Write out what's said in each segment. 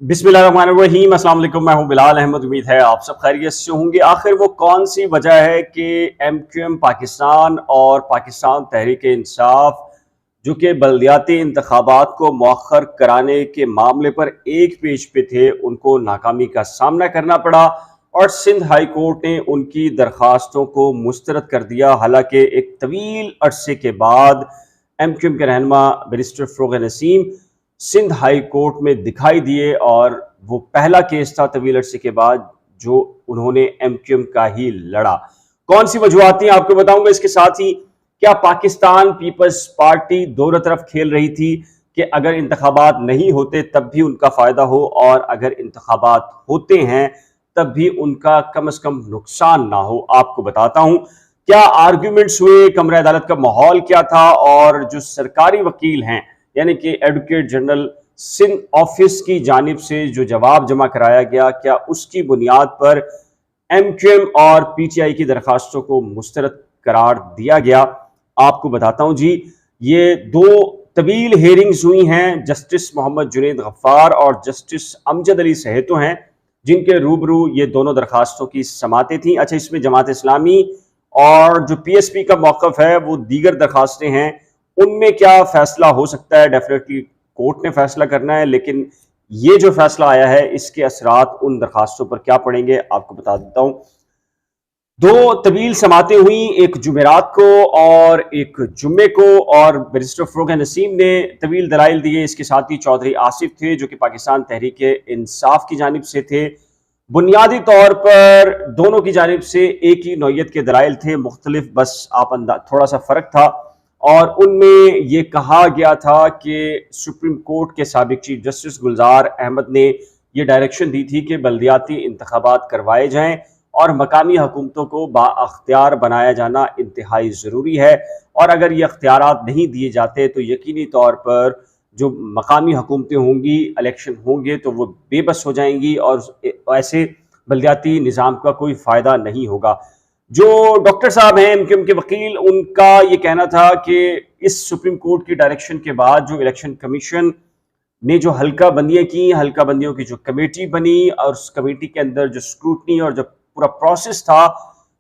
बिस्मिल्लाहिर्रहमानिर्रहीम, अस्सलाम वालेकुम। मैं हूं बिलाल अहमद। उम्मीद है आप सब खैरियत से होंगे। आखिर वो कौन सी वजह है कि MQM पाकिस्तान और पाकिस्तान तहरीक इंसाफ जो कि बल्दियाती इंतखाबात को मौखर कराने के मामले पर एक पेज पे थे, उनको नाकामी का सामना करना पड़ा और सिंध हाई कोर्ट ने उनकी दरखास्तों को मुस्तरद कर दिया। हालांकि एक तवील अरसे के बाद MQM के रहनुमा barrister Farogh Naseem Sindh high court में दिखाई दिए और वो पहला केस था तवील अरसे के बाद जो उन्होंने MQM का ही लड़ा। कौन सी वजूहत थी आपको बताऊंगा। इसके साथ ही क्या पाकिस्तान पीपल्स पार्टी दोनों तरफ खेल रही थी कि अगर इंतखाबात नहीं होते तब भी उनका फायदा हो और अगर इंतखाबात होते हैं तब भी उनका कम से कम नुकसान ना हो। आपको बताता हूं क्या आर्ग्यूमेंट्स हुए, कमरा अदालत का माहौल क्या था और जो सरकारी वकील हैं यानी कि एडवोकेट जनरल सिंध ऑफिस की जानिब से जो जवाब जमा कराया गया, क्या उसकी बुनियाद पर MQM और PTI की दरखास्तों को मुस्तरद करार दिया गया। आपको बताता हूं जी, ये दो तवील हेयरिंग्स हुई हैं। जस्टिस मोहम्मद जुनैद गफ्फार और जस्टिस अमजद अली सहेतो हैं जिनके रूबरू ये दोनों दरखास्तों की समातें थी। अच्छा, इसमें जमात इस्लामी और जो PSP का मौक़िफ़ है वो दीगर दरखास्तें हैं, उनमें क्या फैसला हो सकता है, डेफिनेटली कोर्ट ने फैसला करना है, लेकिन ये जो फैसला आया है इसके असरात उन दरखास्तों पर क्या पड़ेंगे आपको बता देता हूं। दो तवील समातें हुई, एक जुमेरात को और एक जुम्मे को, और बैरिस्टर फरोग नसीम ने तवील दलाइल दिए। इसके साथ ही चौधरी आसिफ थे जो कि पाकिस्तान तहरीक इंसाफ की जानिब से थे। बुनियादी तौर पर दोनों की जानिब से एक ही नौयत के दलाइल थे, मुख्तलिफ बस थोड़ा सा फ़र्क था। और उनमें यह कहा गया था कि सुप्रीम कोर्ट के साबिक चीफ जस्टिस गुलजार अहमद ने यह डायरेक्शन दी थी कि बल्दियाती इंतखाबात करवाए जाएं और मकामी हुकूमतों को बाअख्तियार बनाया जाना इंतहाई ज़रूरी है। और अगर ये अख्तियारात नहीं दिए जाते तो यकीनी तौर पर जो मकामी हुकूमतें होंगी, इलेक्शन होंगे तो वो बेबस हो जाएंगी और ऐसे बल्दियाती निज़ाम का कोई फ़ायदा नहीं होगा। जो डॉक्टर साहब हैं MQM के वकील, उनका ये कहना था कि इस सुप्रीम कोर्ट की डायरेक्शन के बाद जो इलेक्शन कमीशन ने जो हल्का बंदियां की, हल्का बंदियों की जो कमेटी बनी और उस कमेटी के अंदर जो स्क्रूटनी और जो पूरा प्रोसेस था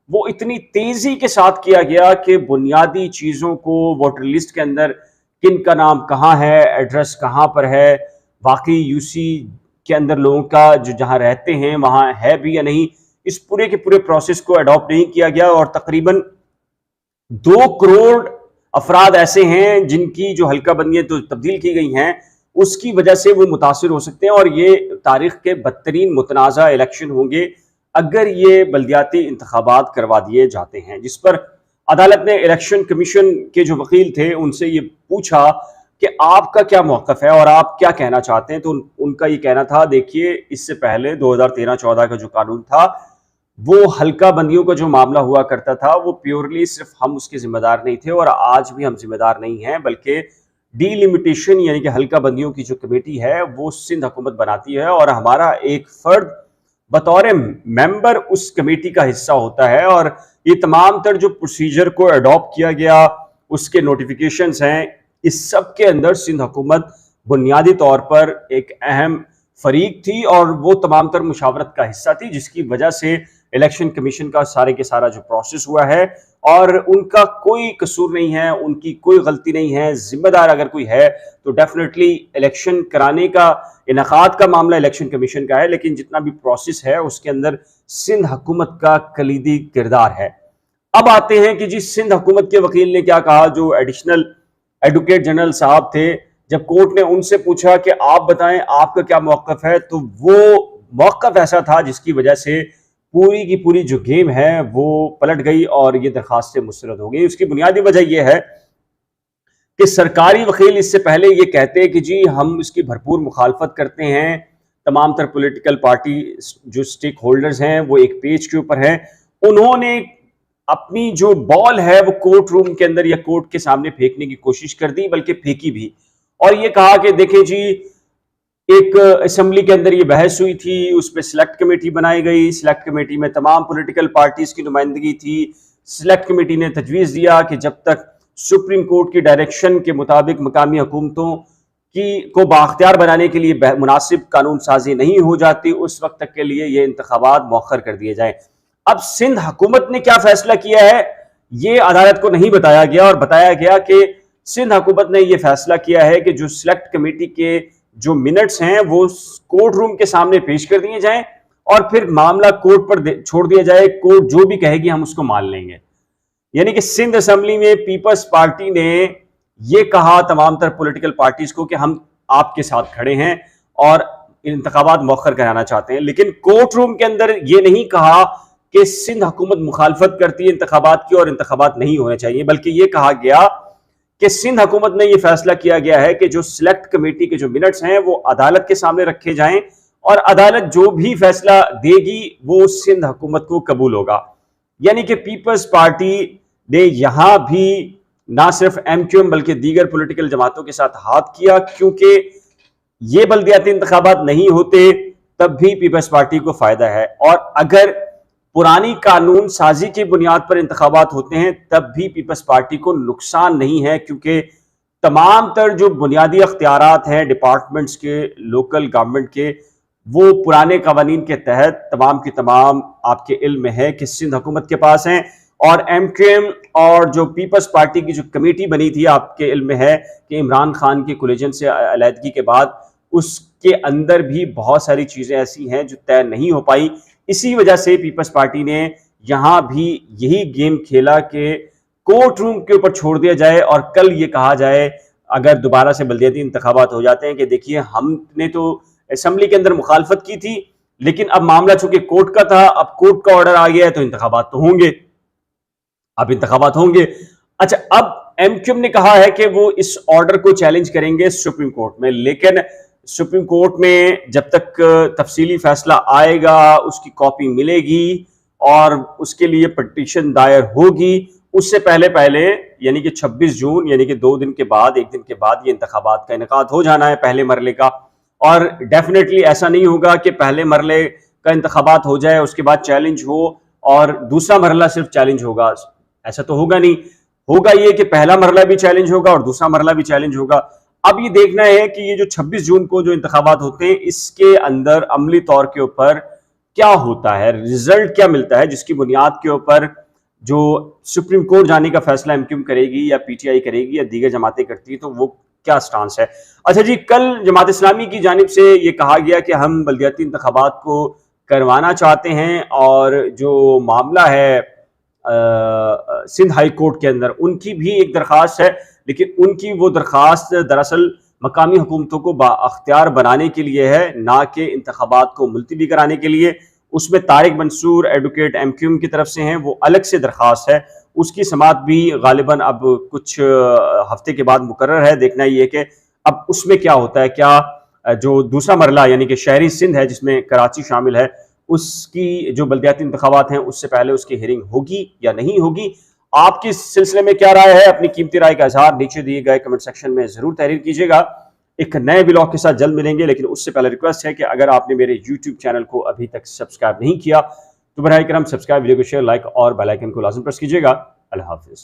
वो इतनी तेजी के साथ किया गया कि बुनियादी चीज़ों को, वोटर लिस्ट के अंदर किन का नाम कहाँ है, एड्रेस कहाँ पर है, वाकई UC के अंदर लोगों का जो जहाँ रहते हैं वहाँ है भी या नहीं, इस पूरे के पूरे प्रोसेस को अडॉप्ट नहीं किया गया। और तकरीबन 2 करोड़ अफराद ऐसे हैं जिनकी जो हल्का बंदियां तो तब्दील की गई हैं, उसकी वजह से वो मुतासिर हो सकते हैं और ये तारीख के बदतरीन मुतनाज़ा इलेक्शन होंगे अगर ये बल्दियाती इंतखाबात करवा दिए जाते हैं। जिस पर अदालत ने इलेक्शन कमीशन के जो वकील थे उनसे ये पूछा कि आपका क्या मौक़िफ़ है और आप क्या कहना चाहते हैं। तो उनका ये कहना था, देखिए इससे पहले 2013-14 का जो कानून था वो हल्का बंदियों का जो मामला हुआ करता था वो प्योरली सिर्फ हम उसके जिम्मेदार नहीं थे और आज भी हम जिम्मेदार नहीं हैं, बल्कि डीलिमिटेशन यानी कि हल्का बंदियों की जो कमेटी है वो सिंध हुकूमत बनाती है और हमारा एक फर्द बतौर मेंबर उस कमेटी का हिस्सा होता है। और ये तमाम तर जो प्रोसीजर को अडॉप्ट किया गया, उसके नोटिफिकेशंस हैं, इस सब के अंदर सिंध हुकूमत बुनियादी तौर पर एक अहम फरीक थी और वो तमाम तर मुशावरत का हिस्सा थी, जिसकी वजह से इलेक्शन कमीशन का सारे के सारा जो प्रोसेस हुआ है और उनका कोई कसूर नहीं है, उनकी कोई गलती नहीं है। जिम्मेदार अगर कोई है तो डेफिनेटली इलेक्शन कराने का, इनेकाद का मामला इलेक्शन कमीशन का है, लेकिन जितना भी प्रोसेस है उसके अंदर सिंध हुकूमत का कलीदी किरदार है। अब आते हैं कि जी सिंध हुकूमत के वकील ने क्या कहा। जो एडिशनल एडवोकेट जनरल साहब थे, जब कोर्ट ने उनसे पूछा कि आप बताएं आपका क्या मौक़िफ़ है, तो वो मौक़िफ़ ऐसा था जिसकी वजह से पूरी की पूरी जो गेम है वो पलट गई और ये दरखास्तें मुस्तरद हो गई। उसकी बुनियादी वजह यह है कि सरकारी वकील इससे पहले ये कहते हैं कि जी हम इसकी भरपूर मुखालफत करते हैं, तमाम तर पॉलिटिकल पार्टी जो स्टेक होल्डर्स हैं वो एक पेज के ऊपर हैं, उन्होंने अपनी जो बॉल है वो कोर्ट रूम के अंदर या कोर्ट के सामने फेंकने की कोशिश कर दी, बल्कि फेंकी भी, और ये कहा कि देखें जी एक असेंबली के अंदर ये बहस हुई थी, उस पर सिलेक्ट कमेटी बनाई गई, सिलेक्ट कमेटी में तमाम पॉलिटिकल पार्टीज की नुमाइंदगी थी। सिलेक्ट कमेटी ने तजवीज़ दिया कि जब तक सुप्रीम कोर्ट की डायरेक्शन के मुताबिक मकामी हुकूमतों को बाख्तियार बनाने के लिए मुनासिब कानून साजी नहीं हो जाती, उस वक्त तक के लिए ये इंतखाबात मौखर कर दिए जाए। अब सिंध हुकूमत ने क्या फैसला किया है ये अदालत को नहीं बताया गया, और बताया गया कि सिंध हुकूमत ने यह फैसला किया है कि जो सिलेक्ट कमेटी के जो मिनट्स हैं वो कोर्ट रूम के सामने पेश कर दिए जाएं और फिर मामला कोर्ट पर छोड़ दिया जाए, कोर्ट जो भी कहेगी हम उसको मान लेंगे। यानी कि सिंध असेंबली में पीपल्स पार्टी ने यह कहा तमाम तर पॉलिटिकल पार्टीज को कि हम आपके साथ खड़े हैं और इंतखाबात मौखर कराना चाहते हैं, लेकिन कोर्ट रूम के अंदर यह नहीं कहा कि सिंध हुकूमत मुखालफत करती है इंतखाबात की और इंतखाबात नहीं होने चाहिए, बल्कि यह कहा गया कि सिंध हुकूमत ने यह फैसला किया गया है कि जो सिलेक्ट कमेटी के जो मिनट्स हैं वो अदालत के सामने रखे जाएं और अदालत जो भी फैसला देगी वो सिंध हुकूमत को कबूल होगा। यानी कि पीपल्स पार्टी ने यहां भी ना सिर्फ एमक्यूएम बल्कि दीगर पॉलिटिकल जमातों के साथ हाथ किया, क्योंकि ये बल्दियाती इंतखाबात नहीं होते तब भी पीपल्स पार्टी को फायदा है, और अगर पुरानी कानून साजी की बुनियाद पर इंतखाबात होते हैं तब भी पीपल्स पार्टी को नुकसान नहीं है, क्योंकि तमाम तर जो बुनियादी अख्तियारात हैं डिपार्टमेंट्स के, लोकल गवर्नमेंट के, वो पुराने कवानीन के तहत तमाम की तमाम आपके इल्म में है कि सिंध हुकूमत के पास हैं। और एमक्यूएम और जो पीपल्स पार्टी की जो कमेटी बनी थी आपके इल्म में है कि इमरान खान के कोलिजन से अलहदगी के बाद उसके अंदर भी बहुत सारी चीज़ें ऐसी हैं जो तय नहीं हो पाई। इसी वजह से पीपल्स पार्टी ने यहां भी यही गेम खेला कि कोर्ट रूम के ऊपर छोड़ दिया जाए और कल ये कहा जाए अगर दोबारा से बल्दियाती इंतखाबात हो जाते हैं कि देखिए हमने तो असेंबली के अंदर मुखालफत की थी, लेकिन अब मामला चूंकि कोर्ट का था, अब कोर्ट का ऑर्डर आ गया है तो इंतखाबात तो होंगे, अब इंतखाबात होंगे। अच्छा, अब एमक्यूएम ने कहा है कि वो इस ऑर्डर को चैलेंज करेंगे सुप्रीम कोर्ट में, लेकिन सुप्रीम कोर्ट में जब तक तफसीली फैसला आएगा, उसकी कॉपी मिलेगी और उसके लिए पिटीशन दायर होगी, उससे पहले पहले यानी कि 26 जून यानी कि 2 दिन के बाद, 1 दिन के बाद ये इंतखाबात का इनेकाद हो जाना है पहले मरले का। और डेफिनेटली ऐसा नहीं होगा कि पहले मरले का इंतखाबात हो जाए उसके बाद चैलेंज हो और दूसरा मरला सिर्फ चैलेंज होगा, ऐसा तो होगा नहीं। होगा ये कि पहला मरला भी चैलेंज होगा और दूसरा मरला भी चैलेंज होगा। अब ये देखना है कि ये जो 26 जून को जो इंतखाबात होते हैं इसके अंदर अमली तौर के ऊपर क्या होता है, रिजल्ट क्या मिलता है, जिसकी बुनियाद के ऊपर जो सुप्रीम कोर्ट जाने का फैसला एमक्यूएम करेगी या पीटीआई करेगी या दीगर जमातें करती है, तो वो क्या स्टांस है। अच्छा जी, कल जमात इस्लामी की जानिब से ये कहा गया कि हम बल्दियाती इंतखाबात को करवाना चाहते हैं और जो मामला है सिंध हाई कोर्ट के अंदर उनकी भी एक दरख्वास्त है, लेकिन उनकी वो दरख्वास्त दरअसल मकामी हुकूमतों को बाअख्तियार बनाने के लिए है, ना कि इंतखाबात को मुलतवी कराने के लिए। उसमें तारिक मंसूर एडवोकेट एमक्यूएम की तरफ से हैं, वो अलग से दरख्वास्त है, उसकी समात भी गालिबन अब कुछ हफ्ते के बाद मुकर्रर है। देखना ये कि अब उसमें क्या होता है, क्या जो दूसरा मरला यानी कि शहरी सिंध है जिसमें कराची शामिल है, उसकी जो बल्दियाती इंतखाबात हैं उससे पहले उसकी हियरिंग होगी या नहीं होगी। आपकी इस सिलसिले में क्या राय है, अपनी कीमती राय का इजहार नीचे दिए गए कमेंट सेक्शन में जरूर तहरीर कीजिएगा। एक नए ब्लॉग के साथ जल्द मिलेंगे, लेकिन उससे पहले रिक्वेस्ट है कि अगर आपने मेरे यूट्यूब चैनल को अभी तक सब्सक्राइब नहीं किया तो बराए करम सब्सक्राइब, वीडियो को शेयर, लाइक और बेल आइकन को लाजम प्रेस कीजिएगा। अल्लाह हाफिज।